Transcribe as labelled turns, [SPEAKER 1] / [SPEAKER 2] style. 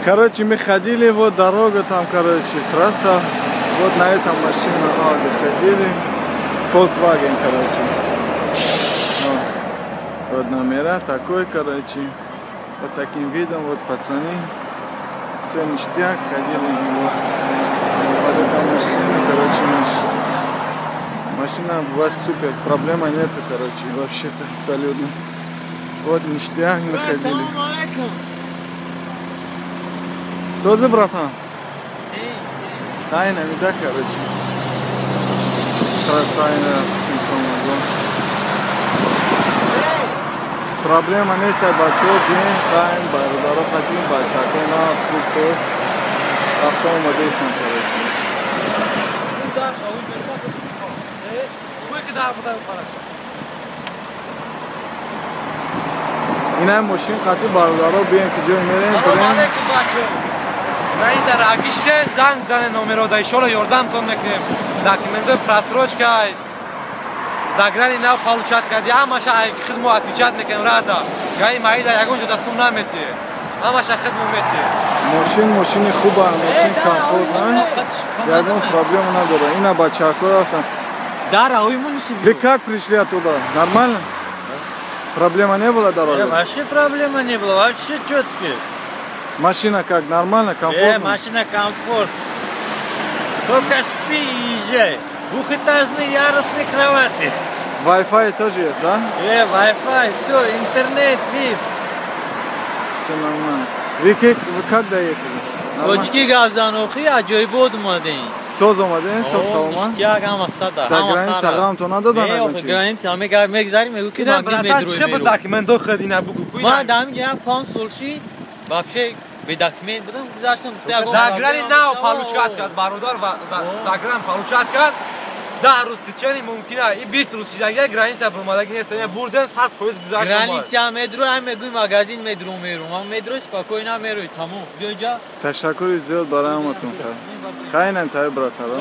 [SPEAKER 1] Короче, мы ходили, вот дорога там, короче, трасса. Вот на этом машина Audi ходили. Volkswagen, короче. Вот номера такой, короче. Вот таким видом, вот пацаны. Все ништяк, ходили его. Вот эта машина, короче, машина вот супер, проблема нету, короче, вообще-то абсолютно. Вот ништяк, мы ходили. Созы, братан? Тайна, не так, короче. Красавица, симптомы. Проблема не с бачок, день, тайм, барудару хотим, бачаки, нас, пульто. Автомобиль сам, короче. Ина машин хати бародаро биен ки ҷой мерем.
[SPEAKER 2] Салом алейкум бачо. Наиза рагиште занг зане номеро да иншалла ёрдамтон мекунем. Документои просрочкай. Заграни нав получат кази ҳамаша хидмо отвечат мекунем рада. Гаи маида ягон ҷода сум намети. Ҳамаша хидмо мети.
[SPEAKER 1] Машини хуба, машин комфортна. Ягон проблема надора. Ина бачако рафтан.
[SPEAKER 3] Дара, ему не себе.
[SPEAKER 1] Вы как пришли оттуда? Нормально? Проблема не было дороги?
[SPEAKER 3] Вообще проблема не было, вообще четкие.
[SPEAKER 1] Машина как, нормально, комфортно?
[SPEAKER 3] Машина комфорт. Только спи и езжай. Двухэтажные ярусные кровати.
[SPEAKER 1] Wi-Fi тоже есть, да?
[SPEAKER 3] Wi-Fi, все, интернет, вип.
[SPEAKER 1] Все нормально. Вы как доехали?
[SPEAKER 3] Точки гавзанохи, аҷоибот омадем.
[SPEAKER 1] Соз омадем, соз саломат?
[SPEAKER 3] Ништяк, ҳама сада.
[SPEAKER 1] Дар граница ғамтон надодан?
[SPEAKER 3] Граница, ҳаме мегзарим, мегӯ ки магни метрӯи мерӯ.
[SPEAKER 2] Документои хидина бугу.
[SPEAKER 3] Ман дамиҷа як 5 сол шид, вообще бе документ будам, гузаштам гуфта ягон.
[SPEAKER 2] Заграни нав получат кард, бародар ва загран получат кард. 10 рӯз тичани мумкина, и 20 рӯз чидаги граница бурмадаги нест, бурден 100% гузашт.
[SPEAKER 3] Граница медрӯ, ҳам мегӯи магазин медрӯ мерӯ. Ман медрӯи спокойно мерӯи, тамом. Биё ҷа.
[SPEAKER 1] Ташаккури зиёд барои ҳаматон кард. Хайнан тай братаро.